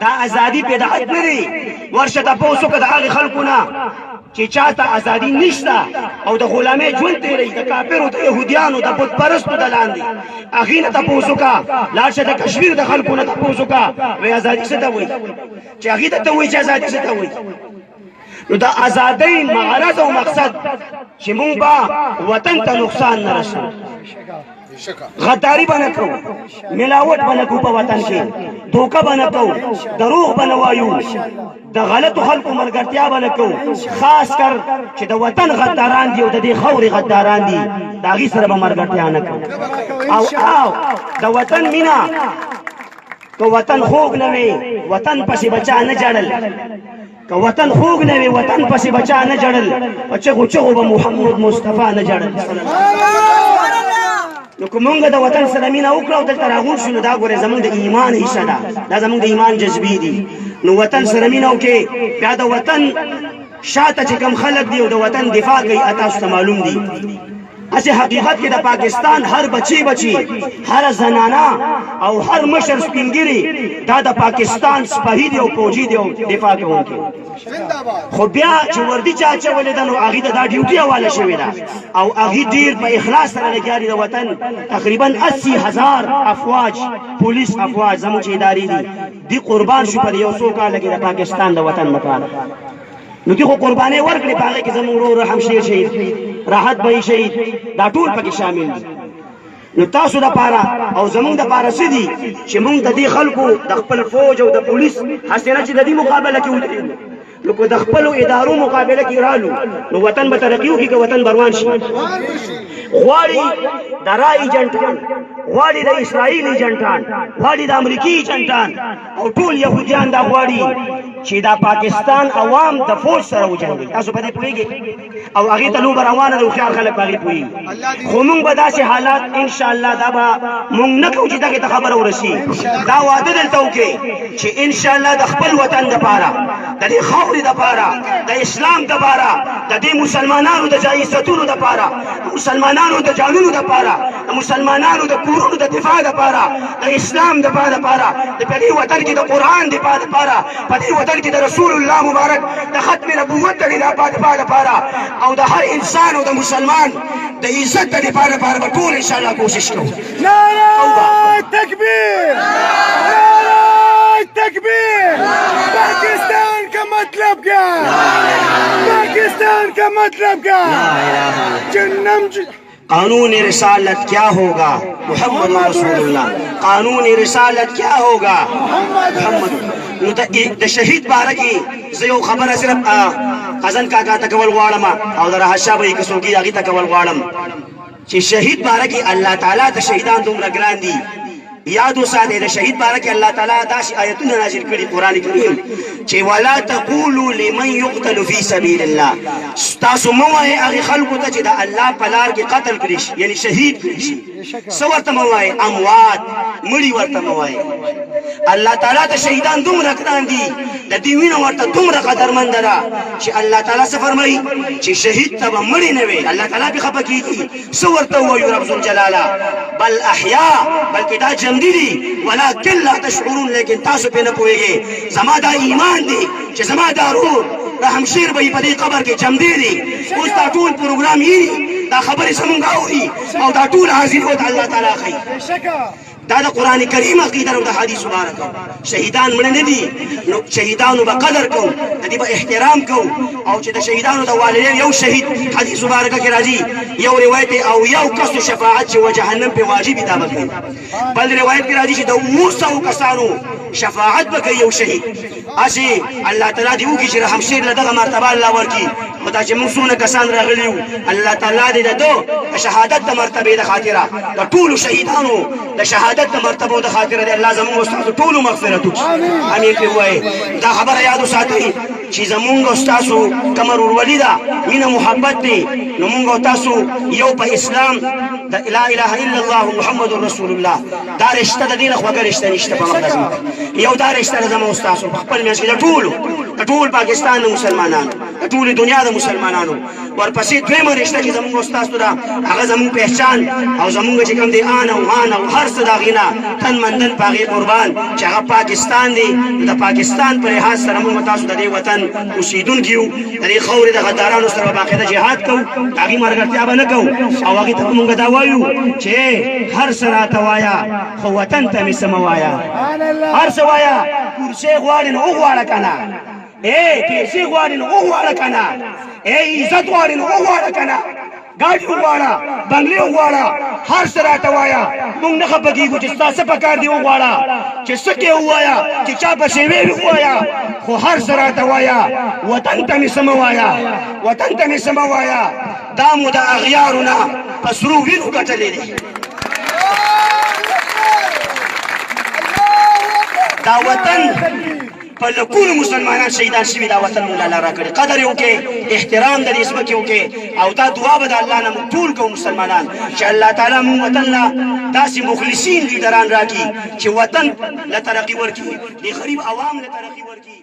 دا ازادي بدعت نه دی ورشه تاسو کې د هغه خلکو نه چې چاته ازادي نشته او د غلامۍ ژوند تیری د کافرو د يهوديانو د بت پرستو د لاندې هغې نه تاسو کا لاړ شه د کشمیر د خلکو نه تاسو کا وایي ازادي څه ته وایي چې هغې ته وایي چې ازادي څه ته وایي نو د ازادۍ معرض او مقصد چې مونږ به وطن ته نقصان نه رسو غداری به نه کوو ملاوټ به نه کوو په وطن کې دوکه به نه کوو دروغ به نه وایو د غلطو خلکو ملګرتیا به نه کوو خاص کر چې د وطن غداران دي او د دې خاورې غداران دي د هغې سره به ملګرتیا نه کوو او د وطن مینه که وطن خوږ نه وي وطن پسې بچا نه جړل که وطن خوږ نه وي وطن پسې بچا نه جړل په چغو چغو به محمد مصطفی نه جړل نو که مونږ د وطن سره مینه وکړو او دلته راغون شو نو دا ګورې زمونږ د ایمان حصه ده دا زمونږ د ایمان جذبې دي نو وطن سره مینه وکړې بیا د وطن شاته چې کوم خلک دي او د وطن دفاع کوي تاسو ته معلوم دي اسې حقیقت کې د پاکستان هر بچی هر زنانه او هر مشر سپینګیري دا د پاکستان سپاهي دي او فوجي دي او دفاع کوونکي خو بیا چې وردي چا اچولې ده نو هغې ته دا ډیوټي حواله شوې ده او هغې ډېر په اخلاص سره لګیا دي د وطن تقریبا 80,000 افواج پولیس افواج زموږ چې ادارې دي دی قربان شو پر یو څو کاله کې د پاکستان د وطن لپاره نو دې خو قربانۍ ورکړې په هغې کې زموږ ورور همشیر شهید راحت بهي شهید دا ټول پکې شامل دي نو تاسو دپاره او زمونږ دپاره څه دي چې مونږ د دې خلکو د خپل فوج او د پولیس هسې نه چې د دې مقابله کې ودرېږو نو که د خپلو ادارو مقابله کې رالو نو وطن به ترقي وکړي که وطن به روان شي غواړي د را ایجنټان غواړي د اسرائیل ایجنټان غواړي د امریکي ایجنټان او ټول یهودیان دا غواړي چې دا پاکستان عوام د فوج سره وجنګي تاسو په دې پوهېږئ او هغې ته لوبه روانه ده هوښیار خلک په هغې پوهېږي خو مونږ به داسې حالات انشاءالله دا به مونږ نه کوو چې دغې ته خبره ورسي دا واده دلته وکړئ چې انشاءالله د خپل وطن دپاره د دې خاورې دپاره د اسلام دپاره د دې مسلمانانو د عزتونو دپاره د مسلمانانو د جانونو دپاره د مسلمانانو د کورونو د دفاع دپاره د اسلام دپاره د په دې وطن کې د قرآن دفاع دپاره په دې وطن کې د رسول الله مبارک د ختم نبوت د دفاع دپاره او د هر انسان او د مسلمان د عزت د دفاع دپاره به ټول انشاءالله کوشش کوو نعرہ تکبیر نعرہ تکبیر پاکستان کا مطلب کیا پاکستان کا مطلب کیا جنم قانون رسالت کیا ہوگا محمد رسول اللہ قانون رسالت کیا ہوگا محمد نو د شهید باره کې زه یو خبره صرف خزن کاکا ته کول غواړم او د راحت شاه بهي که څوک وي هغې ته کول غواړم چې شهید باره کې الله تعالی د شهیدان دومره ګران دي یاد وساتئ د شهید باره کې الله تعالی داسې آیتونه نازل کړي قرآن کریم چې ولا تقولوا لمن يقتل في سبيل الله تاسو مه وایئ هغې خلکو ته چې د الله په لار کې قتل کړي شي یعنې شهید کړي شي څه ورته مه وایئ اموات مړي ورته مه وایئ الله تعالی د شهیدان دومره ګران دي د دې وینه ورته دومره قدرمنده ده چې الله تعالی څه فرمایي چې شهید ته به مړي نه وي الله تعالی پرې خفه کېږي څه ورته ووایو رب ذوالجلاله بل احیا بلکې دا جمدي دي ولکن لا تشعرون لیکن تاسو پرې نه پوهېږئ زما دا ایمان دی چې زما دا رور رحمشیر به یې په دې قبر کې جمدي دي اوس دا ټول پروګرام یې دا خبرې زمونږ اوري او دا ټول حاضر او د الله تعالی ښیي دا د قرآن کریم عقیده او د حدیث مبارکه شهیدان مړه نه دي نو شهیدانو به قدر کوو د دې به احترام کوو او چې د شهیدانو د والدین یو شهید حدیث مبارکه کې راځي یو روایت او یو کس شفاعت چې و جهنم په واجب دا به کوي بل روایت کې راځي چې د 200 کسانو شفاعت به کوي یو شهید اسې الله تعالی دې وکړي چې رحمشیر له دغه مرتبه الله ورکړي خو دا چې موږ څونه کسان راغلي وو الله تعالی دې د ده د شهادت د مرتبې د خاطره د ټولو شهیدانو د شهادت د مرتبو د خاطره دې الله زموږ استادو ټولو مغفرت وکړي امین پرې ووایئ دا خبره یاد وساتئ چې زمونږ او ستاسو کمر ورولي ده مینه محبت دی نو مونږ او تاسو یو په اسلام د لا اله الا الله محمد رسول الله دا رشته د دې نه خوږه رشته نشته په مقدس یو دا رشته د زموږ ستاسو په خپل منځ کې د ټول پاکستان د مسلمانانو د ټولې دنیا د مسلمانانو ورپسې دویمه رشته چې زمونږ استاد ده هغه زمونږ پہچان او زمونږ چې کوم دی آن او مان او هر څه د هغې نه تن مندن په هغې قربان چې هغه پاکستان دی. د پاکستان په لحاظ سره موږ تاسو د دې وطن اوسېدونکي یو، د دې خاورې د غدارانو سره به باقاعده جهاد کوو، د هغې ملګرتیا به نه کوو او هغې ته به موږ دا وایو چې هر څه راته وایه خو وطن ته مې څه مه وایه. هر څه وایه، کرسۍ غواړې نو وغواړه که نه، پیسې غواړې نو وغواړه که نه، عزت غواړې نو وغواړه که نه، ګاډي وغواړه، بنګلې وغواړه، هر څه راته وایه. موږ نه خفه کېږو چې ستا څه پکار دی وغواړه، چې څه کې ووایه، چې چا پسې ویې ووایه، خو هر څه راته وایه وطن ته مې څه مه وایه، وطن ته مې څه مه وایه. دا مو د اغیارو نه په سرو وینو ګټلې دی. دا وطن په لکونو مسلمانان شهیدان شوي، دا وطن مونږ الله راکړی. قدر یې وکړئ، احترام د دې ځمکې وکړئ او دا دعا به د الله نه مونږ ټول کوو مسلمانان چې الله تعالی مونږ وطن له داسې مخلصین لیډران راکړي چې وطن له ترقي ورکړي، د غریب عوام له ترقي ورکړي.